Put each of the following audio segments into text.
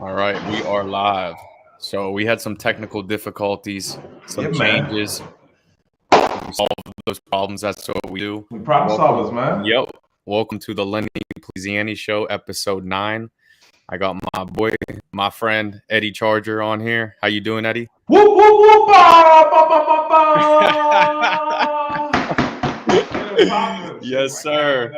All right, we are live. So we had some technical difficulties, Yeah, some man. changes. We solved those problems. That's what we do. We problem solvers, man. Yep. Welcome to the Lenny Poliziani Show, episode 9. I got my boy, my friend Eddy Charger on here. How you doing, Eddy? Whoop, whoop, whoop, ba, ba, ba, ba, ba. Yes, sir.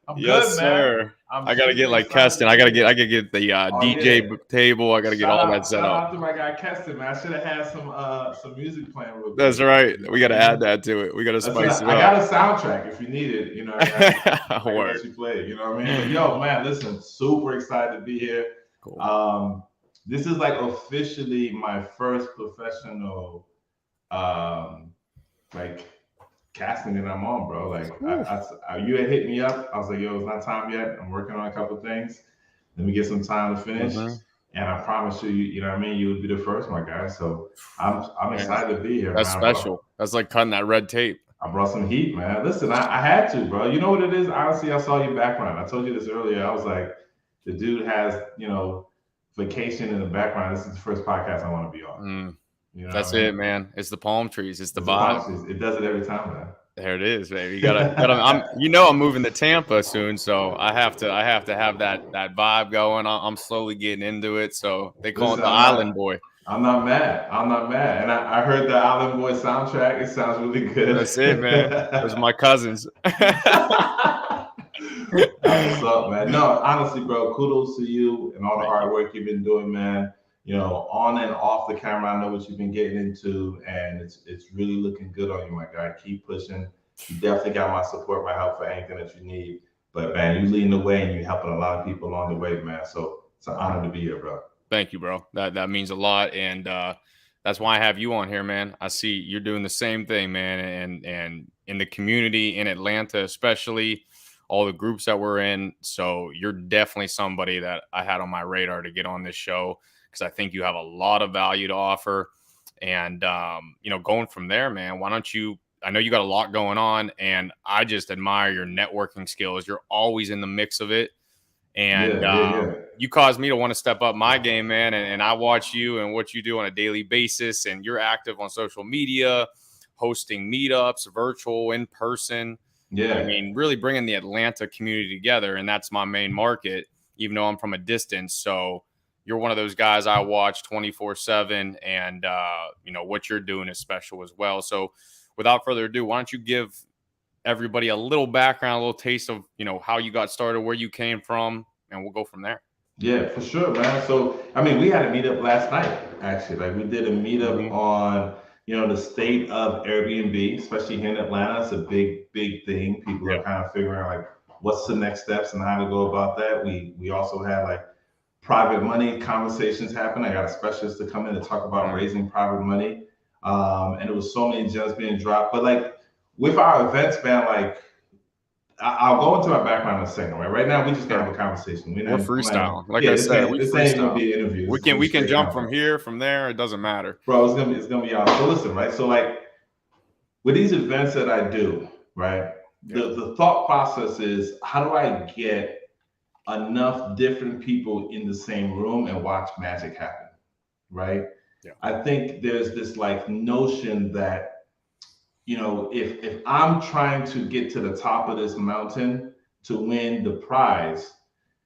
I'm Yes, good, sir. man. I gotta get like Keston. I gotta get the DJ table. I gotta get all that set Shout up. out to my guy Keston, man. I should have had some music playing real quick. That's right. We gotta add that to it. We gotta spice it up. I got a soundtrack if you need it. You know, I Word. let you play it. You know what I mean? But yo, man, listen, super excited to be here. Cool. This is like officially my first professional like casting that I'm on, bro. Like you had hit me up. I was like, yo, it's not time yet. I'm working on a couple of things. Let me get some time to finish. And I promise you, you know what I mean? You would be the first, my guy. So I'm excited to be here. That's man, special. bro. That's like cutting that red tape. I brought some heat, man. Listen, I had to, bro. You know what it is? Honestly, I saw your background. I told you this earlier. I was like, the dude has, vacation in the background. This is the first podcast I want to be on. You know That's it, man. It's the palm trees. It's the vibe. It does it every time, man. There it is, baby. You gotta. I'm moving to Tampa soon, so I have to have that vibe going. I'm slowly getting into it. So they call it the Island Boy. I'm not mad. And I heard the Island Boy soundtrack. It sounds really good. That's it, man. Those are my cousins. What's up, man? No, honestly, bro, kudos to you and all the hard work you've been doing, man. On and off the camera, I know what you've been getting into, and it's really looking good on you, my guy. Keep pushing. You definitely got my support, my help for anything that you need. But man, you leading the way and you're helping a lot of people along the way, man. So it's an honor to be here, bro. Thank you, bro. That means a lot, and that's why I have you on here, man. I see you're doing the same thing, man, and in the community in Atlanta, especially all the groups that we're in. So you're definitely somebody that I had on my radar to get on this show, because I think you have a lot of value to offer. And, going from there, man, why don't you, I know you got a lot going on, and I just admire your networking skills. You're always in the mix of it. And you caused me to want to step up my game, man. And I watch you and what you do on a daily basis, and you're active on social media, hosting meetups, virtual, in person. Yeah. I mean, really bringing the Atlanta community together. And that's my main market, even though I'm from a distance. So you're one of those guys I watch 24/7, and what you're doing is special as well. So without further ado, why don't you give everybody a little background, a little taste of how you got started, where you came from, and we'll go from there. Yeah, for sure, man. So I mean, we had a meetup last night, actually. Like, we did a meetup on the state of Airbnb, especially here in Atlanta. It's a big thing. People are kind of figuring out like what's the next steps and how to go about that. We also had like private money conversations happen. I got a specialist to come in to talk about raising private money. And it was so many gems being dropped. But like with our events, man, like I'll go into my background in a second, right? Right now, we just gonna have a conversation. We're freestyling. Like I said, this ain't gonna be an interview. We can jump from here, from there. It doesn't matter. Bro, it's gonna be awesome. So listen, right? So like with these events that I do, right? The thought process is, how do I get enough different people in the same room and watch magic happen, right? Yeah. I think there's this like notion that, if I'm trying to get to the top of this mountain to win the prize,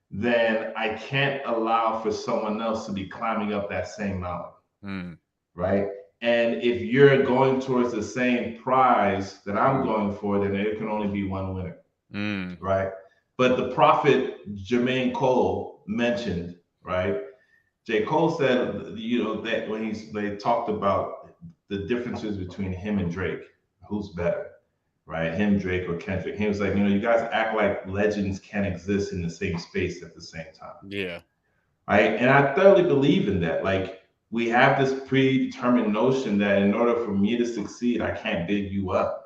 then I can't allow for someone else to be climbing up that same mountain, right? And if you're going towards the same prize that I'm going for, then there can only be one winner, right? But the prophet Jermaine Cole mentioned, right? J. Cole said, that when they talked about the differences between him and Drake, who's better, right? Him, Drake, or Kendrick. He was like, you guys act like legends can exist in the same space at the same time. Yeah. Right. And I thoroughly believe in that. Like, we have this predetermined notion that in order for me to succeed, I can't big you up.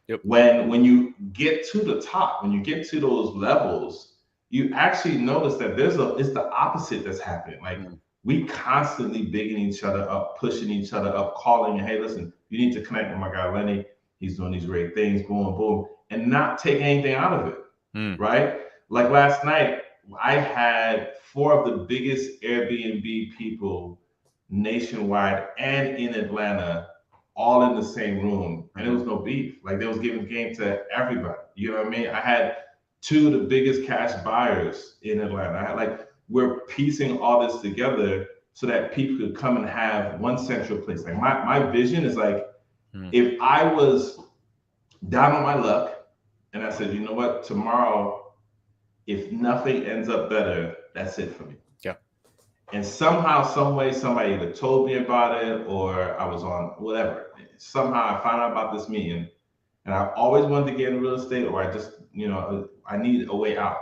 Yep. When you get to the top, when you get to those levels, you actually notice that it's the opposite that's happening. Like, we constantly bigging each other up, pushing each other up, calling, hey, listen, you need to connect with my guy Lenny. He's doing these great things, boom, boom, and not take anything out of it, right? Like last night, I had 4 of the biggest Airbnb people nationwide and in Atlanta all in the same room, and it was no beef. Like they was giving game to everybody. You know what I mean? I had 2 of the biggest cash buyers in Atlanta. I had like we're piecing all this together so that people could come and have one central place. Like my vision is like if I was down on my luck and I said, you know what, tomorrow, if nothing ends up better, that's it for me. Yeah. And somehow, some way, somebody either told me about it or I was on whatever. Somehow I found out about this meeting and I always wanted to get in real estate or I just, I needed a way out.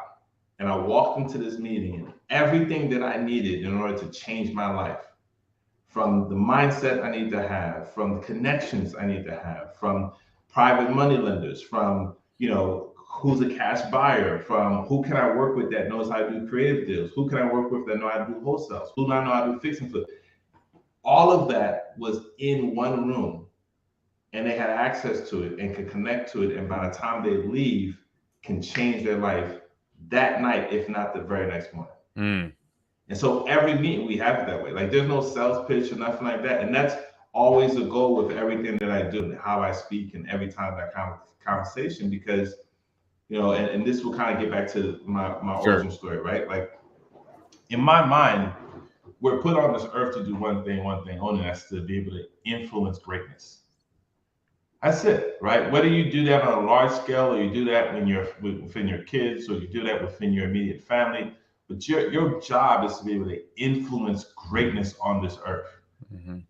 And I walked into this meeting and everything that I needed in order to change my life, from the mindset I need to have, from the connections I need to have, from private money lenders, from, who's a cash buyer, from who can I work with that knows how to do creative deals, who can I work with that know how to do wholesales, who do I know how to do fix and flip. All of that was in one room and they had access to it and could connect to it. And by the time they leave, can change their life that night, if not the very next morning. And so every meeting we have it that way. Like there's no sales pitch or nothing like that. And that's always the goal with everything that I do and how I speak and every time that kind of conversation, because, and this will kind of get back to my origin story, right? Like in my mind, we're put on this earth to do one thing only, that's to be able to influence greatness. That's it, right? Whether you do that on a large scale or you do that when you're within your kids or you do that within your immediate family, but your job is to be able to influence greatness on this earth.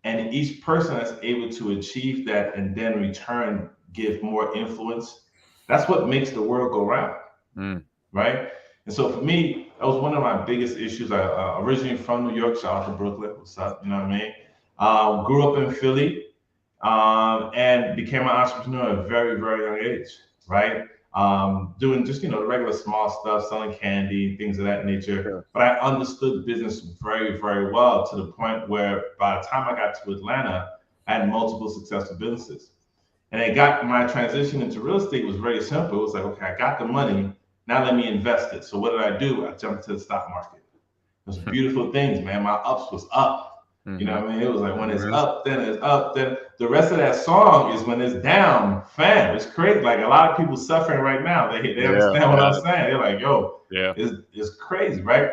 And each person that's able to achieve that and then return give more influence, that's what makes the world go round, right? And so for me, that was one of my biggest issues. I originally from New York, shout out to Brooklyn, what's up, you know what I mean? Grew up in Philly, and became an entrepreneur at a very, very young age, right? Doing just, the regular small stuff, selling candy, things of that nature. Sure. But I understood business very, very well to the point where by the time I got to Atlanta, I had multiple successful businesses. And my transition into real estate was very simple. It was like, okay, I got the money, now let me invest it. So what did I do? I jumped to the stock market. Those beautiful things, man. My ups was up. You know what I mean? It was like when it's up, then it's up. Then the rest of that song is when it's down, fam. It's crazy. Like a lot of people suffering right now. They understand what I'm saying. They're like, yo, it's crazy, right?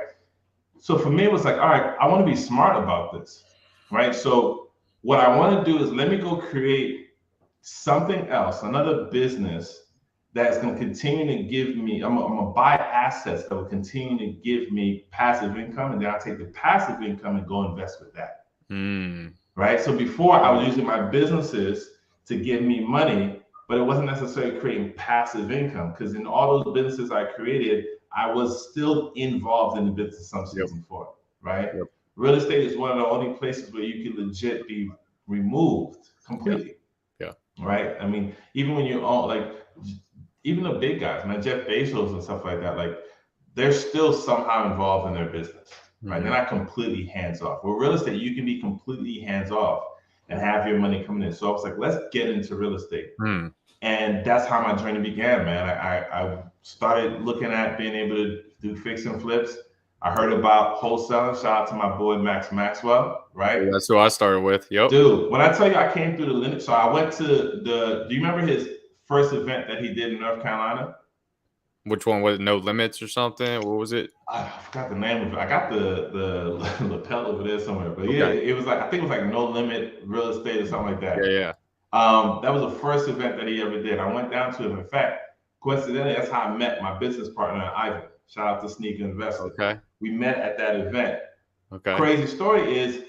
So for me, it was like, all right, I want to be smart about this, right? So what I want to do is let me go create something else, another business that's going to continue to give me, I'm going to buy assets that will continue to give me passive income. And then I'll take the passive income and go invest with that. Right? So before I was using my businesses to give me money, but it wasn't necessarily creating passive income because in all those businesses I created, I was still involved in the business some season for, right? Real estate is one of the only places where you can legit be removed completely. Right? I mean, even when you own, like, even the big guys, man, Jeff Bezos and stuff like that, like they're still somehow involved in their business, right? They're not completely hands off. With real estate, you can be completely hands off and have your money coming in. So I was like, let's get into real estate. And that's how my journey began, man. I started looking at being able to do fix and flips. I heard about wholesaling. Shout out to my boy, Max Maxwell, right? That's who I started with. Yep. Dude, when I tell you I came through the limit, so I went to do you remember his first event that he did in North Carolina? Which one was it? No Limits or something? What was it? I forgot the name of it. I got the lapel over there somewhere, but yeah, it was like I think it was like No Limit Real Estate or something like that. Yeah. That was the first event that he ever did. I went down to him. In fact, coincidentally, that's how I met my business partner, Ivan. Shout out to Sneaker Investor. Okay. We met at that event. Okay. Crazy story is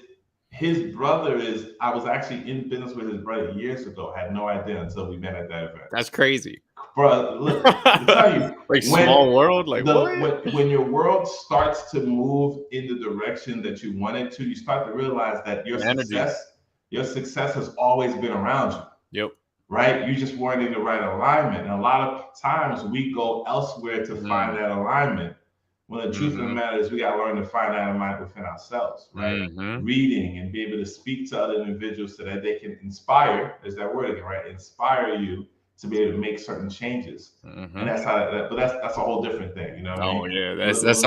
his brother I was actually in business with his brother years ago. Had no idea until we met at that event. That's crazy. Bro, look, to tell you, like small world, like when your world starts to move in the direction that you want it to, you start to realize that your success has always been around you. Yep. Right? You just weren't in the right alignment. And a lot of times we go elsewhere to find that alignment. When the truth of the matter is we got to learn to find that alignment within ourselves, right? Reading and be able to speak to other individuals so that they can inspire, is that word again, right? Inspire you to be able to make certain changes. Mm-hmm. And that's how. But that's a whole different thing, you know what I mean? Yeah, that's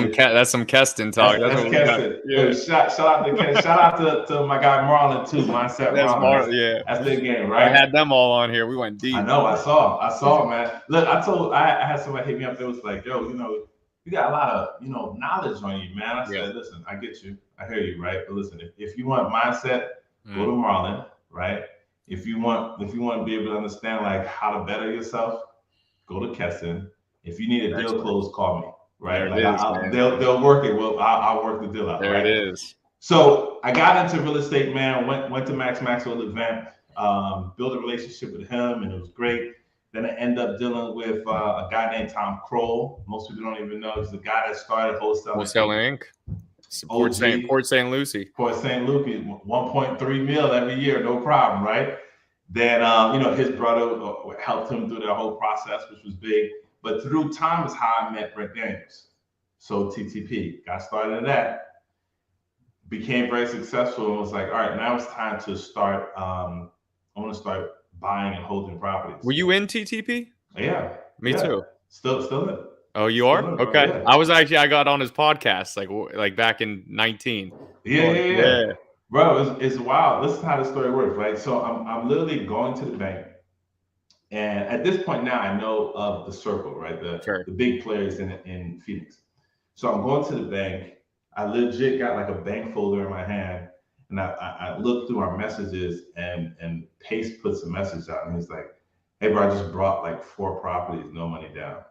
some Keston talk. That's what we got. Yeah. Shout out to Ken. Shout out to my guy Marlon too. Mindset Marlon. Yeah, that's their game, right? I had them all on here. We went deep. I know. I saw, man. Look, I had somebody hit me up. It was like, yo, you got a lot of knowledge on you, man. I said, listen, I get you. I hear you, right? But listen, if you want mindset, go to Marlon, right? If you want to be able to understand like how to better yourself, go to Keston. If you need a deal closed, call me. Right? Like they'll work it. Well, I'll work the deal out. There right? It is. So I got into real estate, man. Went to Max Maxwell event, built a relationship with him, and it was great. Then I ended up dealing with a guy named Tom Kroll. Most people don't even know he's the guy that started Wholesaling Inc. Port St. Lucie. Port St. Lucie, 1.3 mil every year, no problem, right? Then his brother helped him through that whole process, which was big. But through time is how I met Brett Daniels. So TTP, got started in that, became very successful, and was like, all right, now it's time to start. I want to start buying and holding properties. Were you in TTP? Yeah. Me too. Still in. Oh, you are? Okay. Yeah. I got on his podcast like back in 19. Yeah. Bro, it's wild. Listen to how the story works, right? So I'm literally going to the bank. And at this point now, I know of the circle, right? The big players in Phoenix. So I'm going to the bank. I legit got like a bank folder in my hand, and I looked through our messages, and Pace puts a message out, and he's like, "Hey, bro, I just brought like 4 properties, no money down."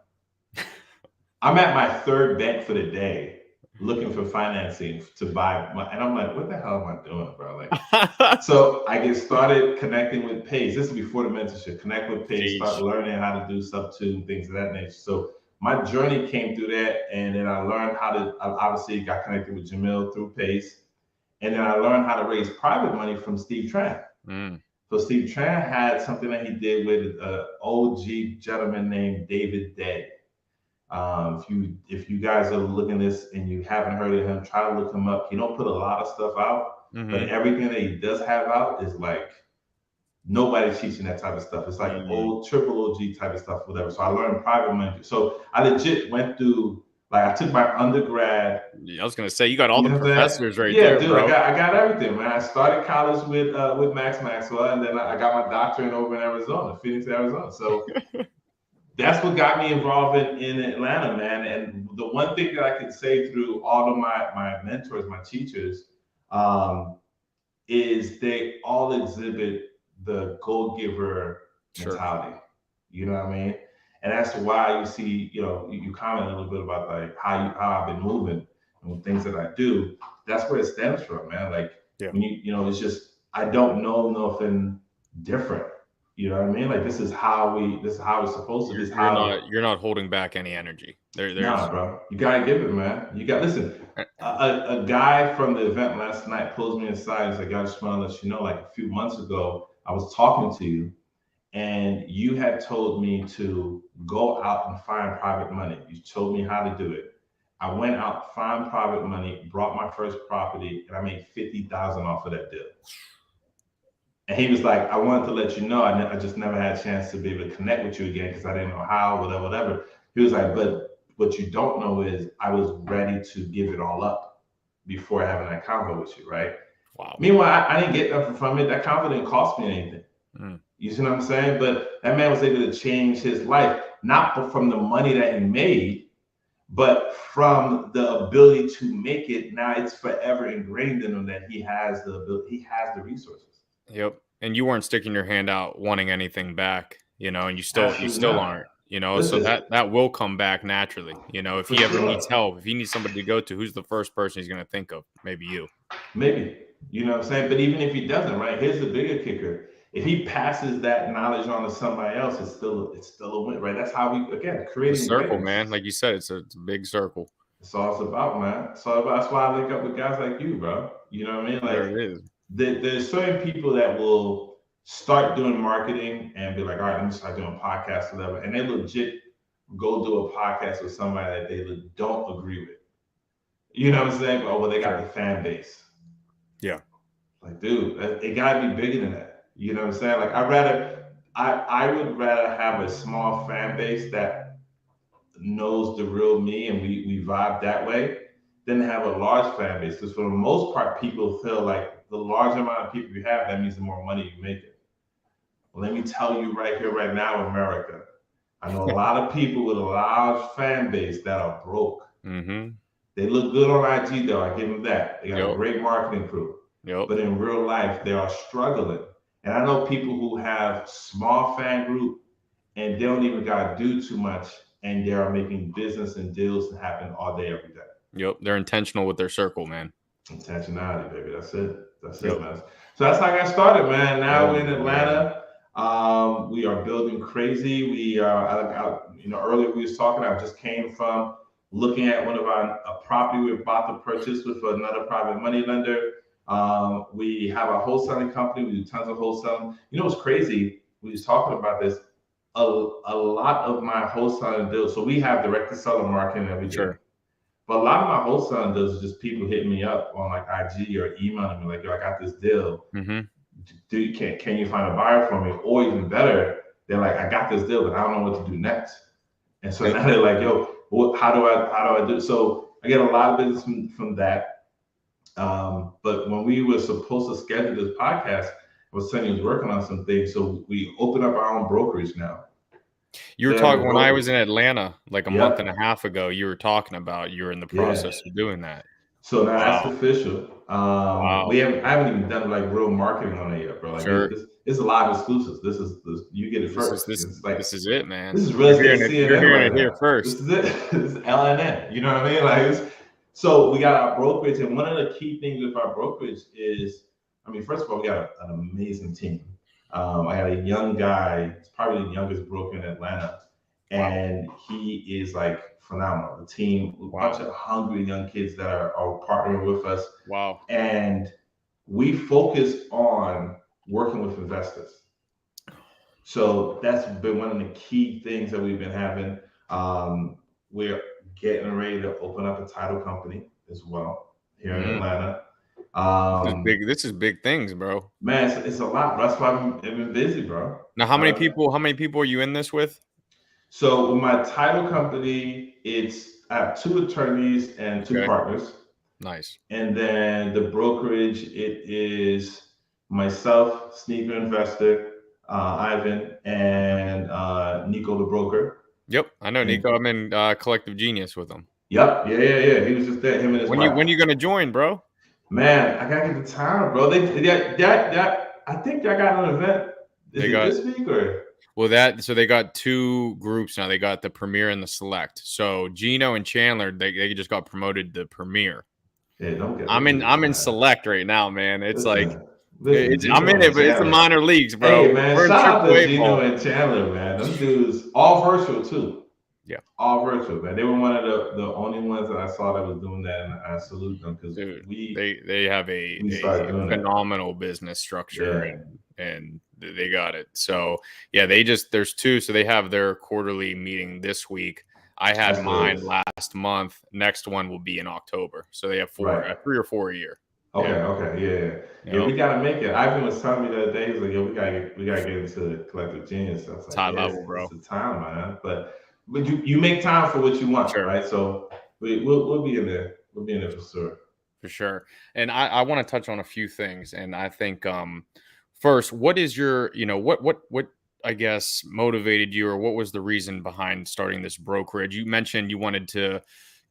I'm at my 3rd bank for the day, looking for financing to buy, and I'm like, "What the hell am I doing, bro?" Like, so I get started connecting with Pace. This is before the mentorship. Connect with Pace, start learning how to do sub-2 and things of that nature. So my journey came through that, and then I learned how to. I obviously got connected with Jamil through Pace, and then I learned how to raise private money from Steve Tran. So Steve Tran had something that he did with an OG gentleman named David Day. If you guys are looking at this and you haven't heard of him, try to look him up. He don't put a lot of stuff out, but everything that he does have out is like nobody's teaching that type of stuff. It's like old triple OG type of stuff, whatever. So I learned private money. So I legit went through, like, I took my undergrad. I was gonna say you got all the professors right there, dude, bro. I got everything, man. I started college with Max Maxwell, and then I got my doctorate over in Arizona, Phoenix, Arizona. So that's what got me involved in Atlanta, man. And the one thing that I could say through all of my mentors, my teachers, is they all exhibit the go-giver mentality. You know what I mean? And that's why you see, you comment a little bit about like how I've been moving and things that I do. That's where it stems from, man. Like when it's just, I don't know nothing different. You know what I mean? Like this is how it's supposed to. You're not holding back any energy. Nah, bro. You gotta give it, man. Listen. A guy from the event last night pulls me aside. He's like, I just want to let you know, like a few months ago, I was talking to you, and you had told me to go out and find private money. You told me how to do it. I went out, found private money, brought my first property, and I made $50,000 off of that deal. And he was like, I wanted to let you know, I just never had a chance to be able to connect with you again because I didn't know how, whatever. He was like, but what you don't know is I was ready to give it all up before having that convo with you, right? Wow. Meanwhile, I didn't get nothing from it. That convo didn't cost me anything. You see what I'm saying? But that man was able to change his life, not from the money that he made, but from the ability to make it. Now it's forever ingrained in him that he has the ability, he has the resources. Yep. And you weren't sticking your hand out wanting anything back, and you still aren't, Listen, so that will come back naturally. If he ever needs help, if he needs somebody to go to, who's the first person he's going to think of? Maybe you. Maybe, you know what I'm saying? But even if he doesn't, right? Here's the bigger kicker. If he passes that knowledge on to somebody else, it's still a win, right? That's how we, again, creating a circle, winners. man. Like you said, it's a big circle. It's all it's about, man. It's all about. That's why I link up with guys like you, bro. You know what I mean? Like, there it is. There's certain people that will start doing marketing and be like, all right, let me start doing podcasts or whatever. And they legit go do a podcast with somebody that they don't agree with. You know what I'm saying? Oh, well, they got the fan base. Yeah. Like, dude, it got to be bigger than that. You know what I'm saying? Like, I'd rather, I would rather have a small fan base that knows the real me and we vibe that way than have a large fan base. Because for the most part, people feel like the larger amount of people you have, that means the more money you make it. Well, let me tell you right here, right now, America. I know a lot of people with a large fan base that are broke. Mm-hmm. They look good on IG though. I give them that. They got a Yep. great marketing crew. Yep. But in real life, they are struggling. And I know people who have small fan group and they don't even gotta do too much, and they are making business and deals happen all day, every day. Yep. They're intentional with their circle, man. Intentionality, baby. That's it. That's Yep. it, man. So that's how I got started, man. Now Oh, we're in Atlanta. We are building crazy. We are, earlier we was talking. I just came from looking at one of our a property we're about to purchase with another private money lender. We have a wholesaling company. We do tons of wholesaling. You know what's crazy? We was talking about this. A lot of my wholesaling deals. So we have direct to seller marketing every day. Sure. But a lot of my wholesaling deals is just people hitting me up on like IG or emailing me like, yo, I got this deal. Mm-hmm. Can you find a buyer for me? Or even better, they're like, I got this deal, but I don't know what to do next. And so now they're like, yo, how do I do? So I get a lot of business from that. But when we were supposed to schedule this podcast, I was saying he was working on some things. So we opened up our own brokerage now. You were talking when I was in Atlanta like a month and a half ago. You were talking about you're in the process of doing that. So now that's official. Wow. I haven't even done like real marketing on it yet, bro. Like Sure. it's a live exclusives. This you get it first. This is it, man. This is real estate CNN. You're hearing it here first. This is LNN. You know what I mean? Like so we got our brokerage, and one of the key things with our brokerage is, I mean, first of all, we got an amazing team. I had a young guy, he's probably the youngest broker in Atlanta, and he is like phenomenal. The team, a bunch of hungry young kids that are partnering with us. Wow. And we focus on working with investors. So that's been one of the key things that we've been having. We're getting ready to open up a title company as well here in Atlanta. This is big things, bro. Man, it's a lot. That's why I've been busy, bro. Now, how many people are you in this with? So with my title company, I have 2 attorneys and 2 partners. Nice. And then the brokerage, it is myself, sneaker investor, Ivan, and Nico the broker. Yep, I know Nico. I'm in Collective Genius with him. Yep, yeah. He was just there. Him and his wife. When you gonna join, bro? Man, I gotta get the time, bro. I think y'all got an event. This week or? Well, so they got 2 groups now. They got the Premier and the Select. So Gino and Chandler, they just got promoted to Premier. Yeah, I'm in Select right now, man. It's I'm in it, but it's the minor leagues, bro. Hey, man, shout out to Gino and Chandler, man. Them dudes, all virtual too. Yeah, all virtual, man. They were one of the only ones that I saw that was doing that, and I salute them because they have a phenomenal business structure, and they got it. So yeah, there's 2, so they have their quarterly meeting this week. I had mine last month. Next one will be in October. So they have 3 or 4 a year. Okay, yeah. We gotta make it. Ivan was telling me the other day, he's like, yo, we gotta get into Collective Genius. I was like, it's high level, bro. It's the time, man. But you make time for what you want, right? So we'll be in there. We'll be in there for sure. For sure. And I want to touch on a few things. And I think first, what is your, what I guess motivated you, or what was the reason behind starting this brokerage? You mentioned you wanted to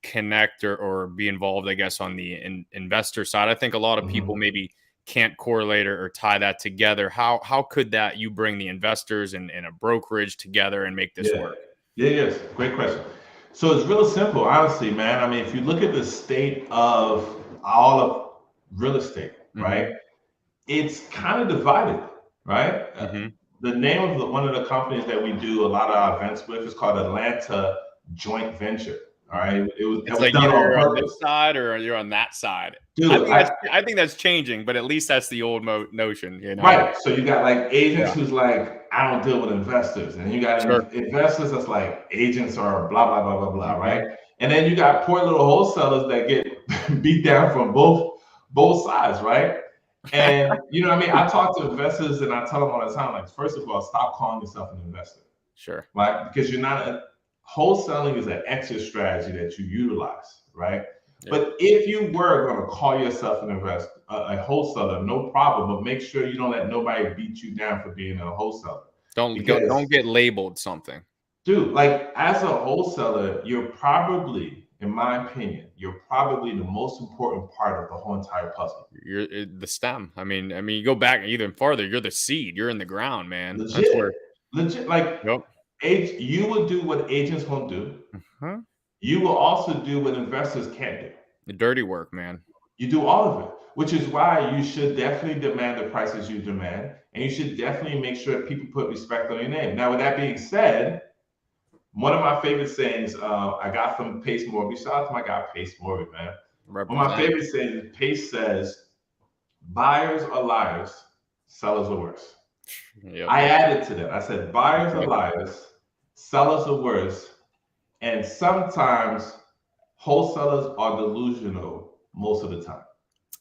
connect or be involved, I guess, on the investor side. I think a lot of people maybe can't correlate or tie that together. How could that you bring the investors and a brokerage together and make this work? Yes, great question. So it's real simple, honestly, man. I mean, if you look at the state of all of real estate, right, it's kind of divided, right? The name of one of the companies that we do a lot of our events with is called Atlanta Joint Venture. All right, it's like you're on this side or you're on that side. Dude, I think that's changing, but at least that's the old notion, Right. So you got like agents who's like, I don't deal with investors, and you got investors that's like agents are blah blah blah blah blah, right? And then you got poor little wholesalers that get beat down from both sides, right? And you know what I mean? I talk to investors and I tell them all the time, like, first of all, stop calling yourself an investor. Sure. Right? Because you're not wholesaling is an exit strategy that you utilize, right? Yeah. But if you were going to call yourself an investor, a wholesaler, no problem. But make sure you don't let nobody beat you down for being a wholesaler. Don't get labeled something. Dude, like as a wholesaler, you're probably, in my opinion, you're probably the most important part of the whole entire puzzle. You're the stem. I mean, you go back even farther. You're the seed. You're in the ground, man. Legit, That's where. legit. Like, Yep. you will do what agents won't do. Huh? You will also do what investors can't do. The dirty work, man. You do all of it, which is why you should definitely demand the prices you demand, and you should definitely make sure people put respect on your name. Now, with that being said, one of my favorite sayings I got from Pace Morby. Shout out to my guy Pace Morby, man. One of my favorite sayings, Pace says, "Buyers are liars, sellers are worse." Yep. I added to that. I said, "Buyers are liars, sellers are worse, and sometimes wholesalers are delusional most of the time."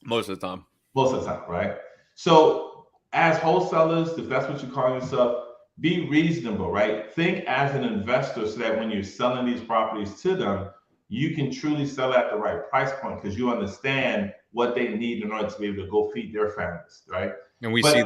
Most of the time. Most of the time, right? So, as wholesalers, if that's what you call yourself, be reasonable, right? Think as an investor so that when you're selling these properties to them, you can truly sell at the right price point because you understand what they need in order to be able to go feed their families, right? And we see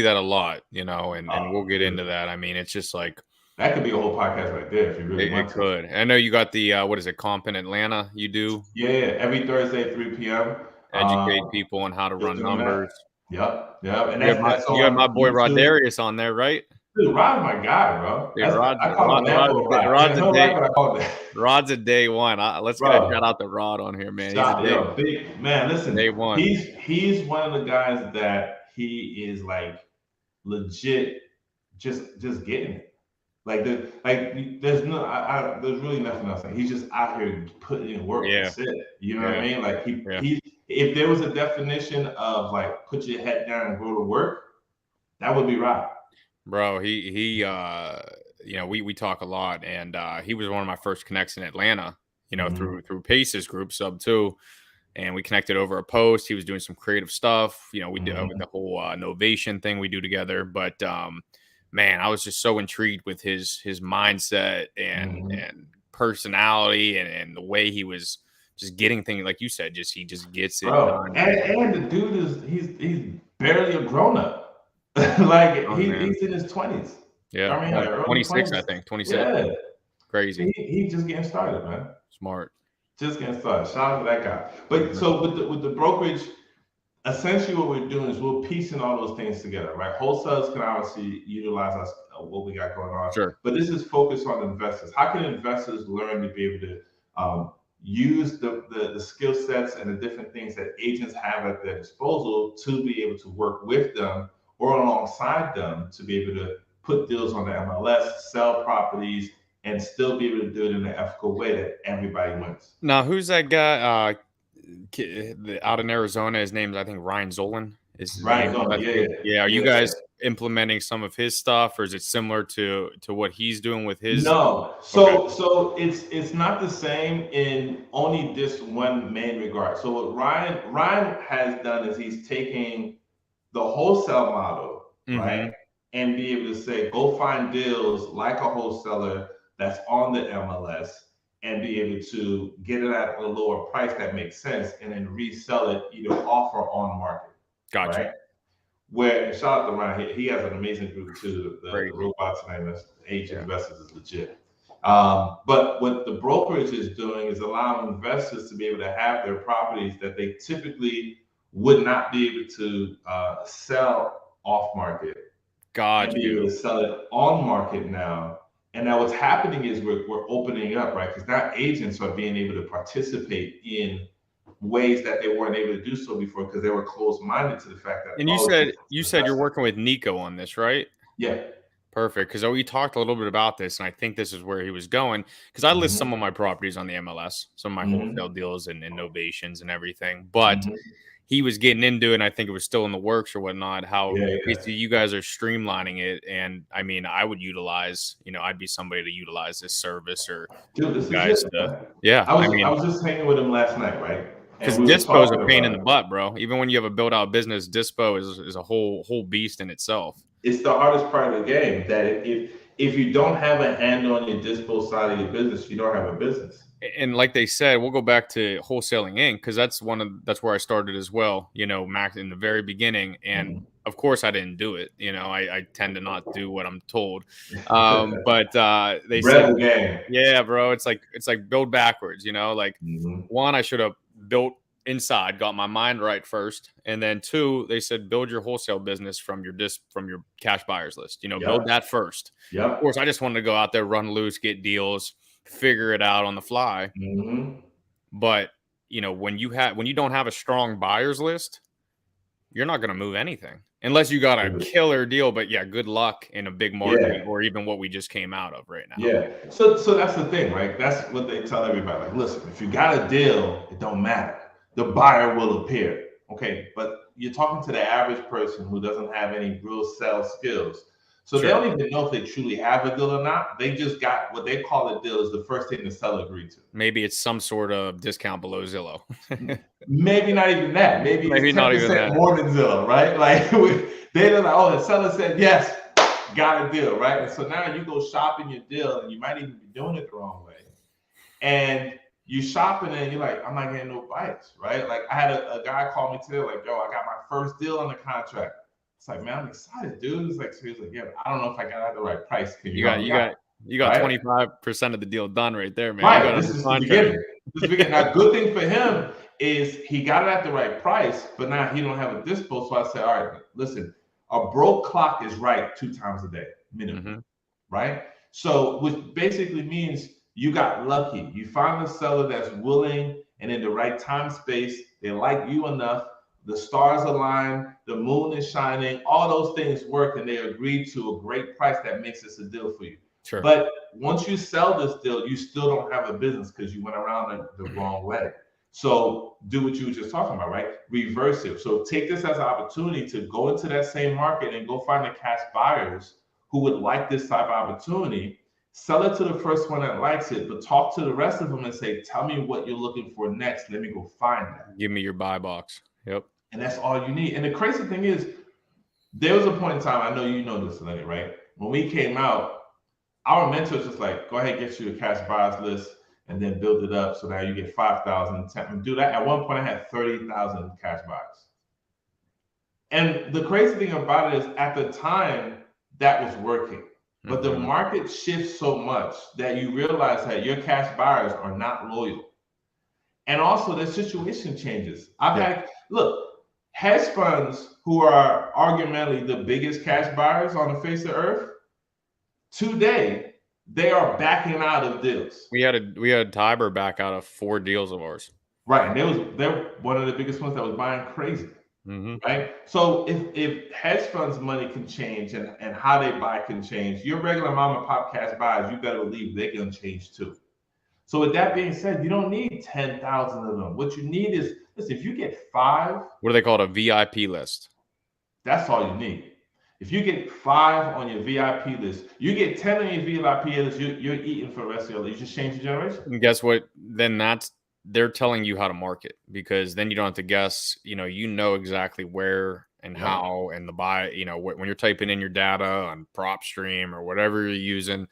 that a lot, you know, and we'll get into that. I mean, it's just like that could be a whole podcast right there if you really want to. It could. I know you got the what is it, Comp in Atlanta? You do? Yeah, every Thursday at 3 p.m. Educate people on how to run numbers. Yep. And you have my boy YouTube. Rodarius on there, right? Dude, Rod's my guy, bro. Dude, Rod's a day one. Let's get a shout out to Rod on here, man. Man, listen, day one. He's one of the guys that he is like legit, just getting it. Like there's really nothing else. Like, he's just out here putting in work. Yeah. That's it. You know what I mean? Like he if there was a definition of like put your head down and go to work, that would be Rod. Bro, he you know, we talk a lot, and he was one of my first connects in Atlanta, you know, through Pace's group sub 2, and we connected over a post. He was doing some creative stuff, you know, we did the whole Novation thing we do together, but man, I was just so intrigued with his mindset and personality and the way he was just getting things, like you said, he just gets it done. And the dude is he's barely a grown up. Like he's in his 20s. Yeah, I mean, like 26, 20s. I think 26. Yeah, crazy. He's just getting started, man. Smart. Just getting started. Shout out to that guy. But so with the brokerage, essentially what we're doing is we're piecing all those things together, right? Wholesalers can obviously utilize us what we got going on. Sure. But this is focused on investors. How can investors learn to be able to use the skill sets and the different things that agents have at their disposal to be able to work with them or alongside them to be able to put deals on the MLS, sell properties, and still be able to do it in an ethical way that everybody wins. Now, who's that guy out in Arizona? His name is, I think, Ryan Zolan. Ryan Zolan, yeah. Are you guys implementing some of his stuff, or is it similar to what he's doing with his? No. So it's not the same in only this one main regard. So what Ryan has done is he's taking the wholesale model, right, and be able to say, go find deals like a wholesaler that's on the MLS and be able to get it at a lower price that makes sense and then resell it either off or on market. Gotcha. Right? Where, shout out to Ryan, he has an amazing group too. The robots name is Age Investors is legit. But what the brokerage is doing is allowing investors to be able to have their properties that they typically would not be able to sell off market. And be able to sell it on market now. And now what's happening is we're opening up, right? Because now agents are being able to participate in ways that they weren't able to do so before because they were closed-minded to the fact that. And you said you're working with Nico on this, right? Yeah. Perfect. Because we talked a little bit about this, and I think this is where he was going. Because I list some of my properties on the MLS, some of my wholesale deals and innovations and everything. But he was getting into it, and I think it was still in the works or whatnot, how basically you guys are streamlining it. And I mean, I would utilize, I'd be somebody to utilize this service or this guys. I was just hanging with him last night, right? Because and we were dispo is a talking pain in about the it. butt, bro. Even when you have a built out business, dispo is a whole beast in itself. It's the hardest part of the game. That if you don't have a hand on your dispo side of your business, you don't have a business. And like they said, we'll go back to wholesaling Inc. because that's where I started as well. Max in the very beginning, and of course I didn't do it. I tend to not do what I'm told. But they said, Bread the game. yeah, bro, it's like build backwards. Like one, I should have built inside, got my mind right first, and then two, they said build your wholesale business from your cash buyers list. Build that first. Yeah. Of course, I just wanted to go out there, run loose, get deals, figure it out on the fly. But when you don't have a strong buyers list, you're not going to move anything unless you got a killer deal. But yeah, good luck in a big market or even what we just came out of right now. Yeah. So that's the thing, right? That's what they tell everybody. Like, listen, if you got a deal, it don't matter. The buyer will appear. Okay, but you're talking to the average person who doesn't have any real sales skills. So they don't even know if they truly have a deal or not. They just got what they call a deal is the first thing the seller agreed to. Maybe it's some sort of discount below Zillow. Maybe not even that. Maybe it's 10% not even that. more than Zillow, right? Like they're like, oh, the seller said yes, got a deal, right? And so now you go shopping your deal, and you might even be doing it the wrong way. And you shopping and you're like, I'm not getting no bites, right? Like I had a guy call me today, like, yo, I got my first deal on the contract. It's like, man, I'm excited, dude. It's like, seriously, yeah, I don't know if I got at the right price. Can you got right? 25% of the deal done right there, man. Right. This is the beginning. Now, good thing for him is he got it at the right price, but now he don't have a dispo. So I said, all right, listen, a broke clock is right 2 times a day, minimum, right? So which basically means you got lucky. You found a seller that's willing and in the right time space. They like you enough. The stars align, the moon is shining, all those things work, and they agreed to a great price that makes this a deal for you. Sure. But once you sell this deal, you still don't have a business because you went around the wrong way. So do what you were just talking about, right? Reverse it. So take this as an opportunity to go into that same market and go find the cash buyers who would like this type of opportunity. Sell it to the first one that likes it, but talk to the rest of them and say, tell me what you're looking for next. Let me go find that. Give me your buy box. Yep. And that's all you need. And the crazy thing is, there was a point in time, I know you know this, Lenny, right? When we came out, our mentors just like, go ahead, get you a cash buyers list and then build it up. So now you get 5,000, 10, do that. At one point, I had 30,000 cash buyers. And the crazy thing about it is at the time, that was working. But the market shifts so much that you realize that your cash buyers are not loyal. And also the situation changes. Look, hedge funds who are arguably the biggest cash buyers on the face of earth, today, they are backing out of deals. We had Tiber back out of 4 deals of ours. Right. And they're one of the biggest ones that was buying crazy. Right. So if hedge funds money can change and how they buy can change, your regular mom and pop cash buyers, you better believe they're gonna change too. So with that being said, you don't need 10,000 of them. What you need is, listen, if you get 5, what do they call it? A VIP list. That's all you need. If you get 5 on your VIP list, you get 10 on your VIP list, you're eating for the rest of your life. You just change your generation. And guess what? Then they're telling you how to market, because then you don't have to guess. You know exactly where and how and the buy. When you're typing in your data on PropStream or whatever you're using,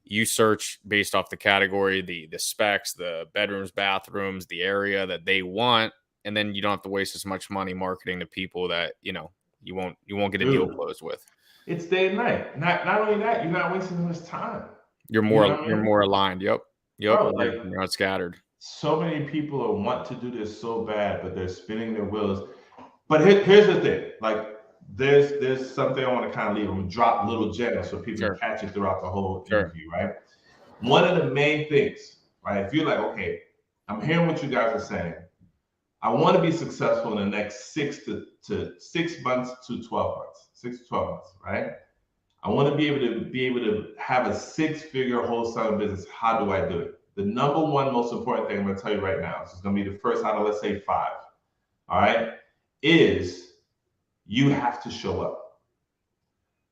you search based off the category, the specs, the bedrooms, bathrooms, the area that they want, and then you don't have to waste as much money marketing to people that you won't get a deal closed with. It's day and night. Not only that, you're not wasting much time. You're more aligned. Yep. Bro, you're not scattered. So many people want to do this so bad, but they're spinning their wheels. But here's the thing. Like, there's something I want to kind of leave. I'm going to drop little gems so people can catch it throughout the whole interview, right? One of the main things, right? If you're like, okay, I'm hearing what you guys are saying. I want to be successful in the next 6 months to 12 months, 6 to 12 months, right? I want to be able to have a 6-figure wholesale business. How do I do it? The number one most important thing I'm going to tell you right now, this is going to be the first out of, let's say, 5, all right, is you have to show up.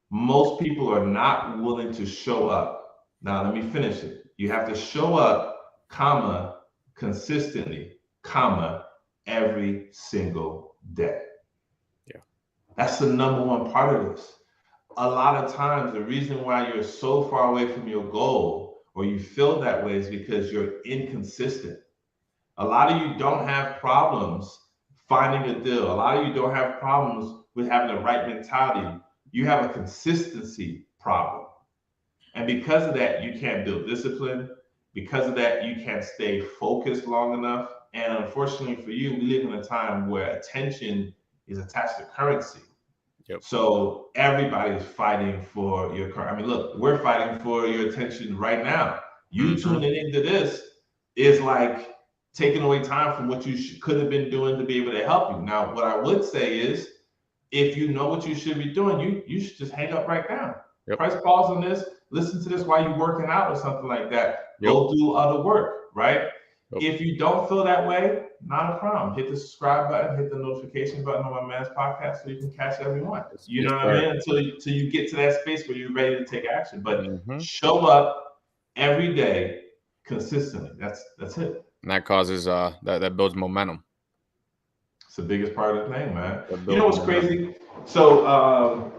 Most people are not willing to show up. Now, let me finish it. You have to show up, consistently, every single day. Yeah. That's the number one part of this. A lot of times, the reason why you're so far away from your goal or you feel that way is because you're inconsistent. A lot of you don't have problems finding a deal. A lot of you don't have problems with having the right mentality. You have a consistency problem. And because of that, you can't build discipline. Because of that, you can't stay focused long enough. And unfortunately for you, we live in a time where attention is attached to currency. Yep. So everybody's fighting for your car. I mean, look, we're fighting for your attention right now. You tuning into this is like taking away time from what you could have been doing to be able to help you. Now, what I would say is, if you know what you should be doing, you should just hang up right now. Yep. Press pause on this. Listen to this while you're working out or something like that. Yep. Go do other work, right? Yep. If you don't feel that way, not a problem. Hit the subscribe button, hit the notification button on my man's podcast so you can catch everyone. You know what I mean? Until you get to that space where you're ready to take action. But show up every day consistently. That's it. And that causes that builds momentum. It's the biggest part of the thing, man. You know what's crazy? So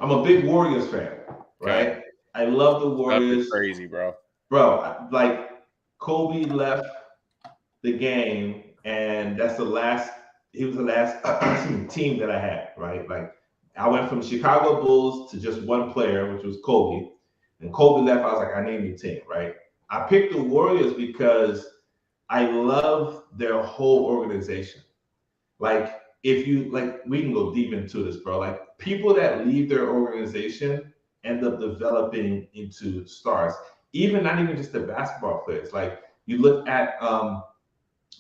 I'm a big Warriors fan, right? Okay. I love the Warriors. That's crazy, bro. Bro, like Kobe left the game, and that's the last. He was the last team that I had, right? Like I went from Chicago Bulls to just one player, which was Kobe. And Kobe left. I was like, I need a new team, right? I picked the Warriors because I love their whole organization. Like, if you like, we can go deep into this, bro. Like, people that leave their organization end up developing into stars. Even not even just the basketball players. Like, you look at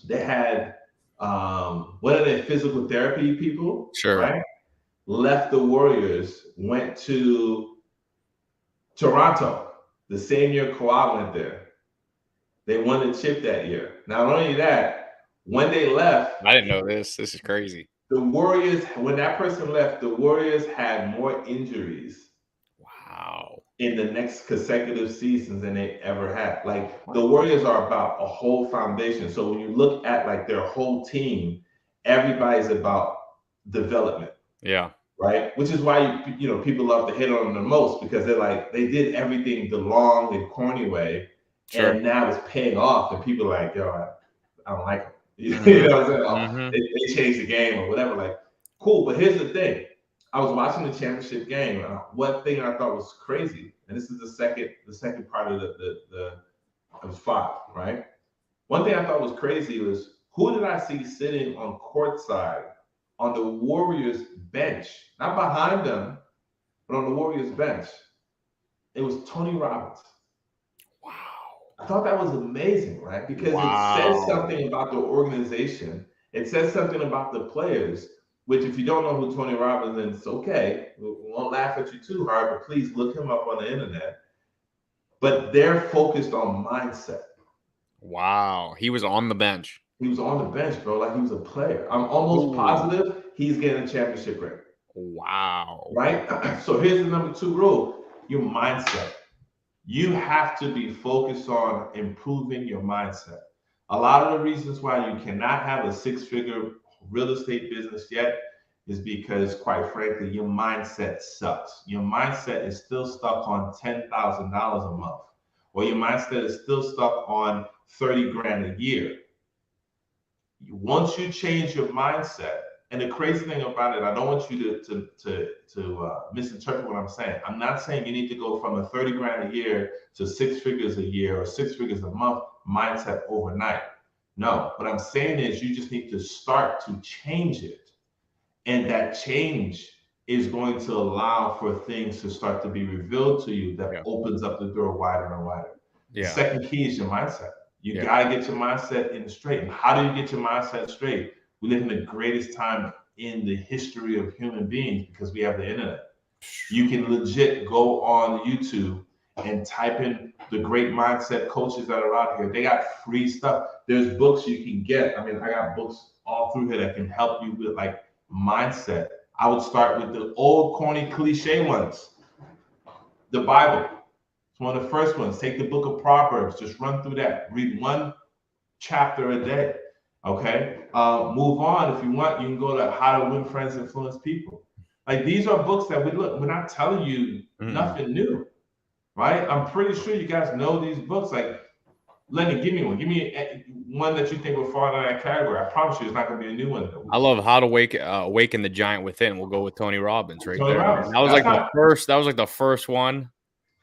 they had what are they, physical therapy people? Sure. Right? Left the Warriors, went to Toronto the same year Kawhi went there. They won the chip that year. Not only that, when they left, I didn't know this. This is crazy. The Warriors, when that person left, the Warriors had more injuries. Wow. In the next consecutive seasons than they ever had. Like, the Warriors are about a whole foundation. So when you look at like their whole team, everybody's about development. Yeah. Right. Which is why you know people love to hit on them the most, because they're like, they did everything the long and corny way, and now it's paying off, and people are like, yo, I don't like them. You know what I'm saying? They changed the game or whatever. Like, cool. But here's the thing. I was watching the championship game. One thing I thought was crazy, and this is the second part of the it was 5, right? One thing I thought was crazy was, who did I see sitting on courtside on the Warriors bench, not behind them, but on the Warriors bench? It was Tony Robbins. Wow. I thought that was amazing, right? Because it says something about the organization. It says something about the players, which, if you don't know who Tony Robbins is, it's okay. We won't laugh at you too hard, but please look him up on the internet. But they're focused on mindset. Wow. He was on the bench. He was on the bench, bro, like he was a player. I'm almost positive he's getting a championship ring. Wow. Right? So here's the number 2 rule: your mindset. You have to be focused on improving your mindset. A lot of the reasons why you cannot have a 6-figure real estate business yet is because, quite frankly, your mindset sucks. Your mindset is still stuck on $10,000 a month, or your mindset is still stuck on 30 grand a year. Once you change your mindset, and the crazy thing about it, I don't want you to misinterpret what I'm saying. I'm not saying you need to go from a 30 grand a year to 6 figures a year or 6 figures a month mindset overnight. No, what I'm saying is you just need to start to change it. And that change is going to allow for things to start to be revealed to you that opens up the door wider and wider. The second key is your mindset. You got to get your mindset in straight. And how do you get your mindset straight? We live in the greatest time in the history of human beings because we have the internet. You can legit go on YouTube and type in the great mindset coaches that are out here. They got free stuff. There's books you can get. I mean, I got books all through here that can help you with like mindset. I would start with the old corny cliche ones. The Bible. It's one of the first ones. Take the book of Proverbs. Just run through that. Read one chapter a day. Okay. Move on. If you want, you can go to How to Win Friends, Influence People. Like these are books that we're not telling you nothing new, right? I'm pretty sure you guys know these books. Like, Lenny, give me one. Give me one that you think will fall in that category. I promise you, it's not going to be a new one. I love How to Awaken the Giant Within. We'll go with Tony Robbins right Tony there, Robbins. man. That was That's like not, the first. That was like the first one,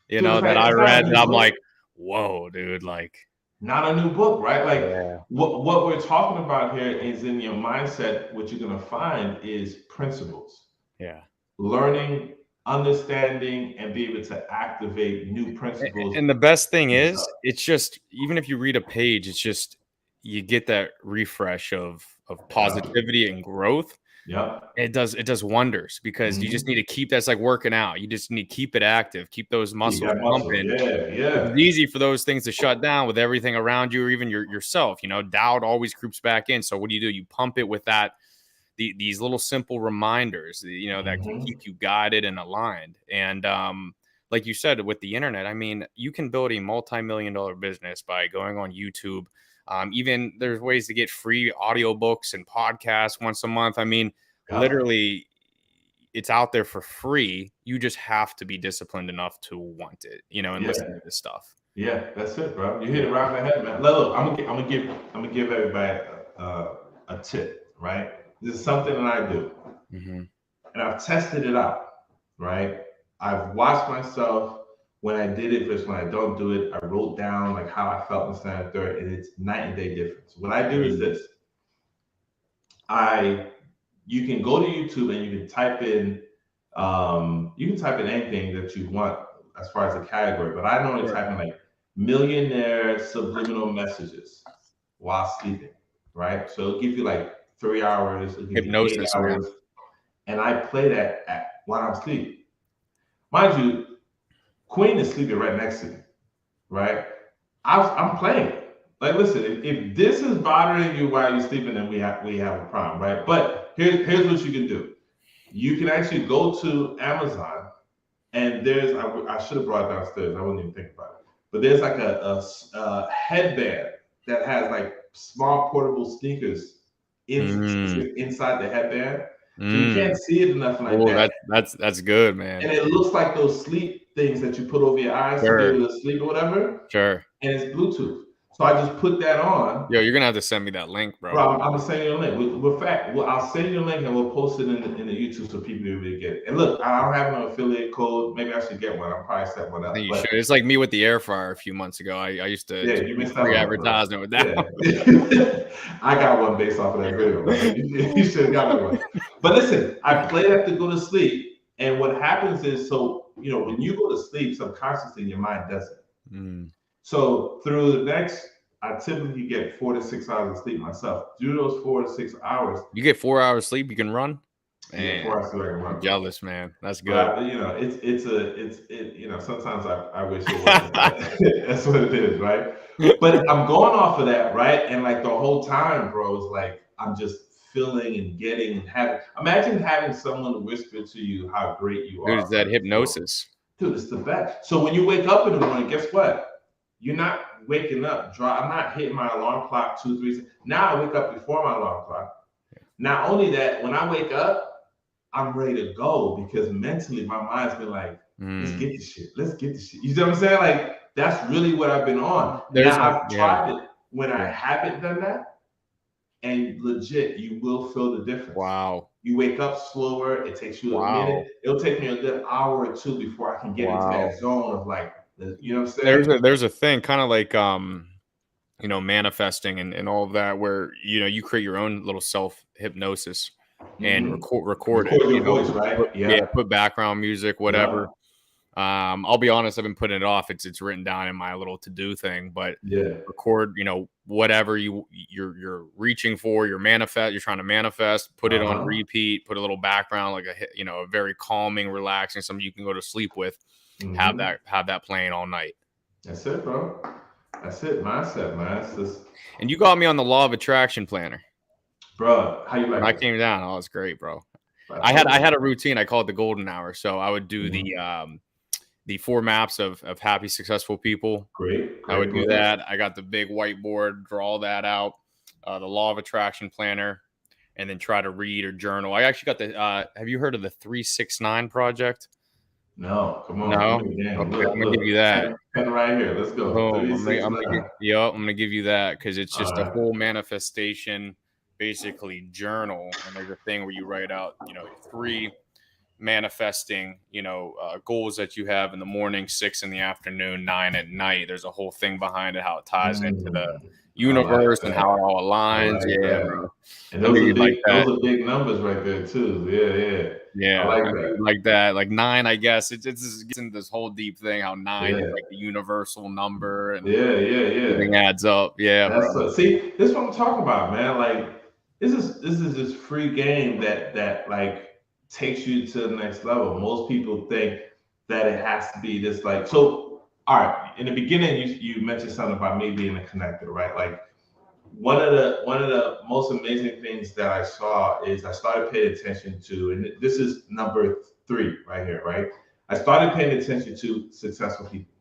dude, that I it's not read. a And new I'm book. like, whoa, dude, like. Not a new book, right? Like Yeah. what we're talking about here is in your mindset. What you're going to find is principles. Yeah. Learning, understanding, and be able to activate new principles. And the best thing is, it's just, even if you read a page, it's just, you get that refresh of positivity and growth. Yep. It does wonders, because you just need to keep that's like working out. You just need to keep it active, keep those muscles pumping. Yeah, yeah. It's easy for those things to shut down with everything around you, or even yourself. Doubt always creeps back in. So what do? You pump it with these little simple reminders, that can keep you guided and aligned. And like you said, with the internet, I mean, you can build a multi-million-dollar business by going on YouTube. Even there's ways to get free audiobooks and podcasts once a month. I mean, literally, it's out there for free. You just have to be disciplined enough to want it, and listen to this stuff. Yeah, that's it, bro. You hit it right on the head, man. Look, I'm gonna give everybody a tip, right? This is something that I do, and I've tested it out, right? I've watched myself when I did it versus when I don't do it. I wrote down like how I felt in standard third, and it's night and day difference. What I do is this: you can go to YouTube and you can type in anything that you want as far as a category, but I normally type in like millionaire subliminal messages while sleeping, right? So it'll give you like 3 hours, it'll give you 8 hours, and I play that while I'm sleeping. Mind you, Queen is sleeping right next to me, right? I'm playing it. Like, listen, if this is bothering you while you're sleeping, then we have a problem, right? But here's what you can do. You can actually go to Amazon, and I should have brought it downstairs. I wouldn't even think about it. But there's like a headband that has like small portable sneakers inside the headband. So you can't see it nothing like that. That's good, man. And it looks like those sleep things that you put over your eyes to be able to sleep or whatever. Sure. And it's Bluetooth. So I just put that on. Yo, you're gonna have to send me that link, bro. I'm gonna send you a link. I'll send you a link and we'll post it in the YouTube so people will be able to get it. And look, I don't have no affiliate code. Maybe I should get one. I'll probably set one up. I think you should. It's like me with the air fryer a few months ago. I used to you free advertisement with that. Yeah. I got one based off of that video. Right? You should have got one. But listen, I play that to go to sleep. And what happens is, so when you go to sleep, subconsciously your mind does it. So through the next, I typically get 4 to 6 hours of sleep myself. Through those 4 to 6 hours, you get 4 hours sleep. You can run. Man, 4 hours sleep I can run. I'm jealous, man. That's good. But, sometimes I wish it was. That's what it is, right? But I'm going off of that, right? And like the whole time, bro, it's like I'm just feeling and getting and having. Imagine having someone whisper to you how great you are. Dude, it's that hypnosis. Dude, it's the best. So when you wake up in the morning, guess what? You're not waking up dry. I'm not hitting my alarm clock 2, 3. Now I wake up before my alarm clock. Not only that, when I wake up, I'm ready to go because mentally my mind's been like, let's get this shit. Let's get this shit. You know what I'm saying? Like that's really what I've been on. I've tried it when I haven't done that, and legit, you will feel the difference. Wow. You wake up slower. It takes you a minute. It'll take me a good hour or two before I can get into that zone of like, you know what I'm saying? There's a thing kind of like manifesting and all of that, where you create your own little self hypnosis and record it. Your voice, right? Put background music, whatever. I'll be honest, I've been putting it off. It's written down in my little to-do thing, but record, whatever you're reaching for, you're trying to manifest, put it on repeat, put a little background, like a very calming, relaxing, something you can go to sleep with. Have that playing all night. That's it, bro. That's it. Mindset, man. And you got me on the law of attraction planner, bro. How you like? I came down. Oh, it's great, bro. I had a routine. I called it the golden hour. So I would do the 4 maps of happy, successful people. Great. I would do that. I got the big whiteboard, draw that out. the Law of Attraction Planner, and then try to read or journal. I actually got the. Have you heard of the 369 project? No, come on, No. give me a game. Okay, I'm gonna give you Look, that. pen right here. Let's go. Boom. Three, six, I'm nine. gonna give you that because it's just a All right. whole manifestation, basically journal. And there's a thing where you write out, 3 manifesting, goals that you have in the morning, 6 in the afternoon, 9 at night. There's a whole thing behind it, how it ties into the I like universe and that. how it all I aligns. like Yeah, that. bro. And I knew you'd like that. those are big numbers right there too. Yeah. I Yeah, like I knew that. you'd like that. Like 9, I guess. It just gets into this whole deep thing how 9 is Yeah. like the universal number and Yeah. everything adds up. Yeah, That's bro. see, this is what I'm talking about, man. Like this is this free game that like takes you to the next level. Most people think that it has to be this like so. All right, in the beginning, you mentioned something about me being a connector, right? Like one of the most amazing things that I saw is I started paying attention to, and this is number 3 right here, right? I started paying attention to successful people.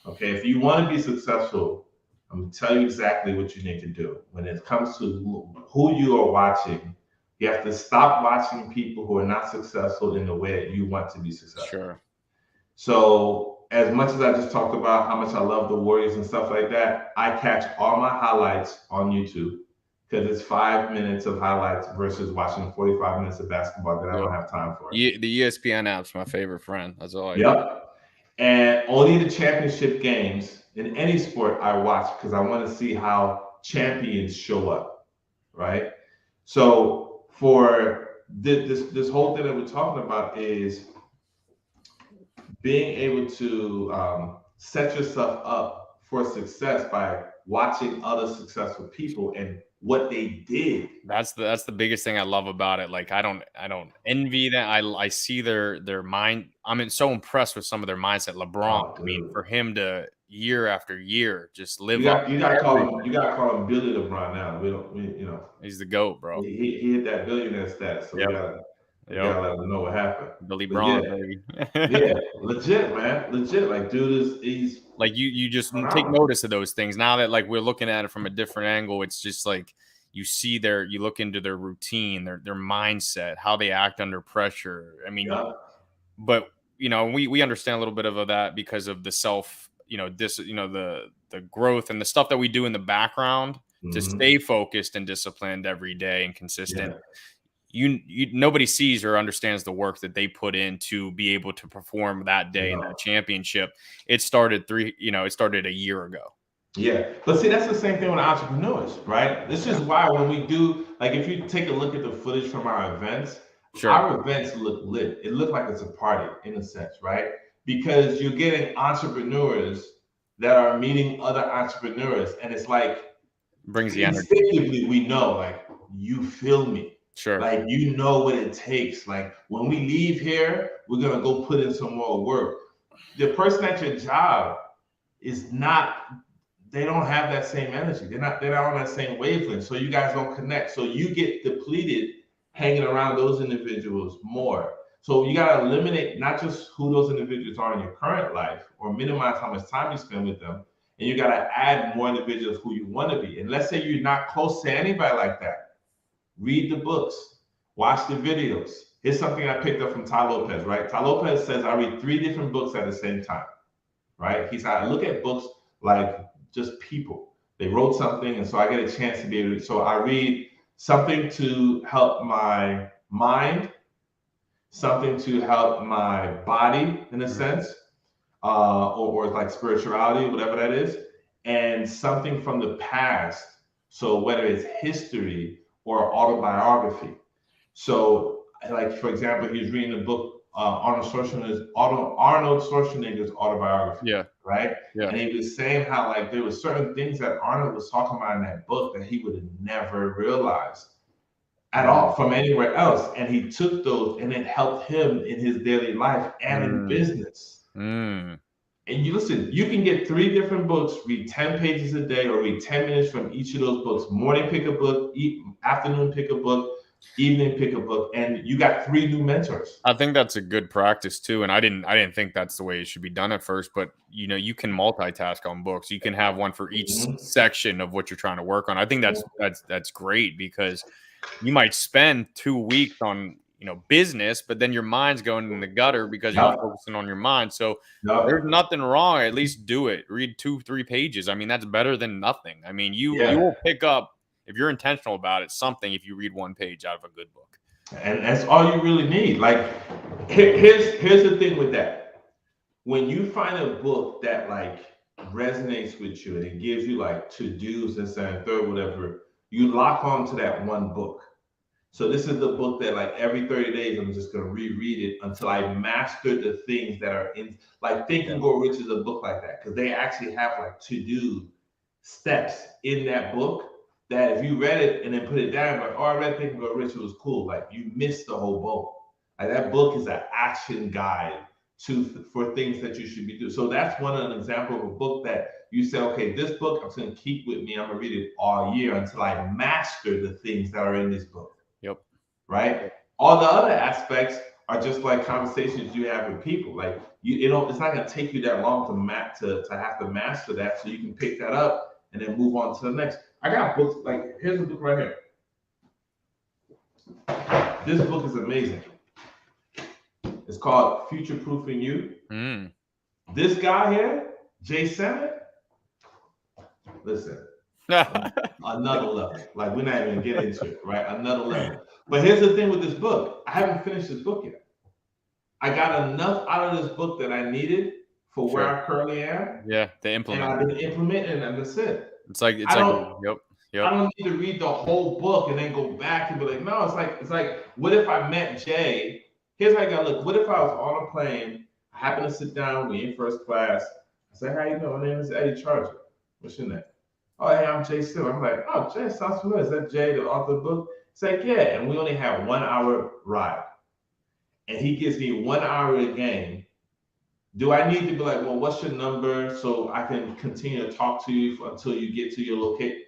Okay, if you want to be successful, I'm gonna tell you exactly what you need to do. When it comes to who you are watching, you have to stop watching people who are not successful in the way that you want to be successful. Sure. So, as much as I just talked about how much I love the Warriors and stuff like that, I catch all my highlights on YouTube because it's 5 minutes of highlights versus watching 45 minutes of basketball that I don't have time for. The ESPN app's my favorite friend. That's all I do. Yep. And only the championship games in any sport I watch because I want to see how champions show up, right? So for this whole thing that we're talking about is being able to set yourself up for success by watching other successful people and what they did. That's the biggest thing I love about it. Like I don't envy that. I see their mind. I'm so impressed with some of their mindset. LeBron, I mean, for him to year after year just live up. You got to call him Billy LeBron now. He's the GOAT, bro. He hit that billionaire stat, so we gotta let him know what happened. Billy Braun, baby. Yeah, legit, man, legit. Like, dude he's like you just take notice of those things now that like we're looking at it from a different angle. It's just like you look into their routine, their mindset, how they act under pressure. I mean, but we understand a little bit of that because of the self, the growth and the stuff that we do in the background to stay focused and disciplined every day and consistent. Yeah. Nobody sees or understands the work that they put in to be able to perform that day in that championship. It started a year ago. Yeah. But see, that's the same thing with entrepreneurs, right? This is why when we do, like, if you take a look at the footage from our events, our events look lit. It looked like it's a party in a sense, right? Because you're getting entrepreneurs that are meeting other entrepreneurs. And it's like, brings the energy. Instinctively, we know, like, you feel me. Sure. Like, you know what it takes. Like, when we leave here, we're going to go put in some more work. The person at your job is not, they don't have that same energy. They're not on that same wavelength. So you guys don't connect. So you get depleted hanging around those individuals more. So you got to eliminate not just who those individuals are in your current life or minimize how much time you spend with them. And you got to add more individuals who you want to be. And let's say you're not close to anybody like that. Read the books, watch the videos. Here's something I picked up from Ty Lopez, right? Ty Lopez says, I read 3 different books at the same time, right? He said, I look at books like just people. They wrote something, and so I get a chance to be able to, so I read something to help my mind, something to help my body in a sense, or like spirituality, whatever that is, and something from the past. So whether it's history or autobiography. So, like, for example, he's reading the book Arnold Schwarzenegger's autobiography. Yeah. Right. Yeah. And he was saying how like there were certain things that Arnold was talking about in that book that he would have never realized at all from anywhere else. And he took those and it helped him in his daily life and in business. And you listen, you can get 3 different books, read 10 pages a day, or read 10 minutes from each of those books. Morning, pick a book, afternoon, pick a book. evening pick a book, and you got 3 new mentors. I think that's a good practice too. And I didn't think that's the way it should be done at first, but you know, you can multitask on books. You can have one for each section of what you're trying to work on. I think that's great, because you might spend 2 weeks on, you know, business, but then your mind's going in the gutter because you're focusing on your mind. So there's nothing wrong. At least do it. Read 2-3 pages. I mean, that's better than nothing. I mean, you will pick up, if you're intentional about it, something if you read 1 page out of a good book. And that's all you really need. Like, here's the thing with that. When you find a book that like resonates with you and it gives you like to-dos and second, third, whatever, you lock on to that one book. So this is the book that like every 30 days, I'm just going to reread it until I master the things that are in, like Think and Grow Rich is a book like that, because they actually have like to-do steps in that book that if you read it and then put it down, like, oh, I read Think and Grow Rich, it was cool. Like, you missed the whole book. Like, that book is an action guide for things that you should be doing. So that's an example of a book that you say, okay, this book I'm going to keep with me. I'm going to read it all year until I master the things that are in this book. Yep. Right. All the other aspects are just like conversations you have with people. Like, it's not going to take you that long to have to master that, so you can pick that up and then move on to the next. I got books, like, here's a book right here. This book is amazing. It's called Future Proofing You. This guy here, Jay Sennett, listen, another level. Like, we're not even gonna get into it, right? Another level. But here's the thing with this book. I haven't finished this book yet. I got enough out of this book that I needed for where I currently am. Yeah, to implement. And I've been implementing, and that's it. Yep. I don't need to read the whole book and then go back and be like, no, it's like, what if I met Jay? Here's how I gotta look. What if I was on a plane, I happen to sit down, we in first class. I say, how you doing? My name is Eddy Charger. What's your name? Oh, hey, I'm Jay Still. I'm like, oh, Jay, sounds familiar. Is that Jay, the author of the book? It's like, yeah, and we only have 1 hour ride. And he gives me 1 hour a game. Do I need to be like, well, what's your number so I can continue to talk to you until you get to your location?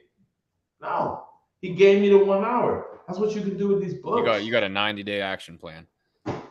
No, he gave me the 1 hour. That's what you can do with these books. You got a 90-day action plan.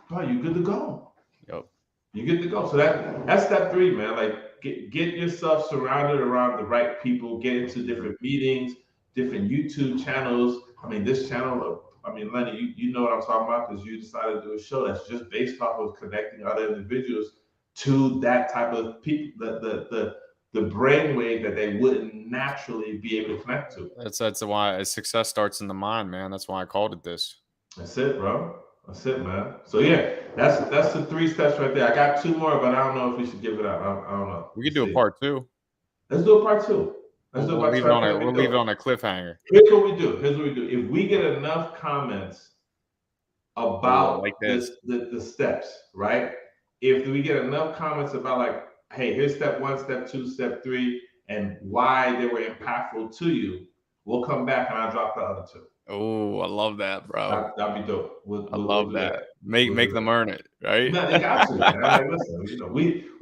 Bro, you're good to go. Yep. You're good to go. So that's step 3, man. Like, get yourself surrounded around the right people. Get into different meetings, different YouTube channels. I mean, this channel, Lenny, you know what I'm talking about, because you decided to do a show that's just based off of connecting other individuals to that type of people, the brainwave that they wouldn't naturally be able to connect to. That's why success starts in the mind, man. That's why I called it this. That's it, bro. That's it, man. So yeah, that's the 3 steps right there. I got 2 more, but I don't know if we should give it up. I don't know. We could do a part 2. Let's do a part 2. We'll leave it on a cliffhanger. Here's what we do. If we get enough comments about like this, the steps, right? If we get enough comments about like, hey, here's step 1, step 2, step 3, and why they were impactful to you, we'll come back and I'll drop the other 2. Oh, I love that, bro. That'd be dope. I love that. Make them earn it, right? No, they got to, man. Like, listen,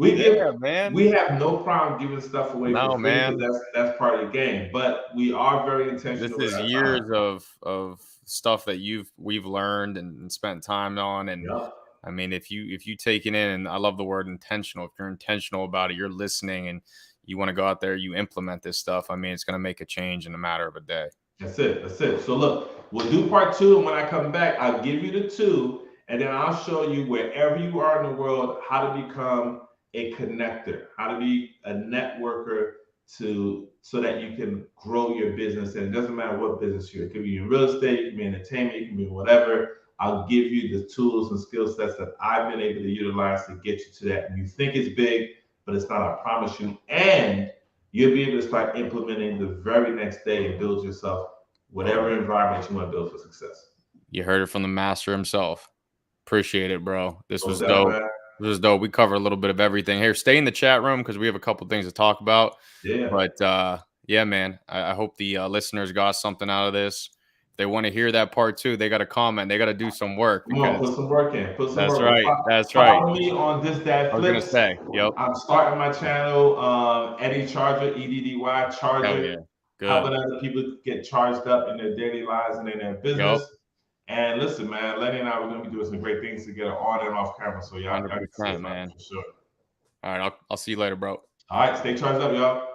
we have no problem giving stuff away for free, man. That's part of the game. But we are very intentional. This is years of stuff that we've learned and spent time on, and I mean, if you take it in, and I love the word intentional. If you're intentional about it, you're listening, and you want to go out there, you implement this stuff. I mean, it's going to make a change in a matter of a day. That's it. So look, we'll do part 2, and when I come back, I'll give you the 2, and then I'll show you wherever you are in the world how to become a connector, how to be a networker so that you can grow your business. And it doesn't matter what business you're in. It could be in real estate, it can be entertainment, it can be whatever. I'll give you the tools and skill sets that I've been able to utilize to get you to that. And you think it's big, but it's not, I promise you. And you'll be able to start implementing the very next day and build yourself whatever environment you want to build for success. You heard it from the master himself. Appreciate it, bro. This was dope. This was dope. We cover a little bit of everything here. Stay in the chat room because we have a couple things to talk about. Yeah. But yeah, man, I hope the listeners got something out of this. If they want to hear that part 2, they got to comment. They got to do some work. Come on, put some work in. That's right. That's right. Follow me on This Dad Flips. I was going to say, yep. I'm starting my channel, Eddy Charger, EDDY Charger. Yeah. Good. Helping other people get charged up in their daily lives and in their business. And listen, man, Lenny and I we're gonna be doing some great things together on and off camera. So y'all can see us, man. for sure. All right, I'll see you later, bro. All right, stay charged up, y'all.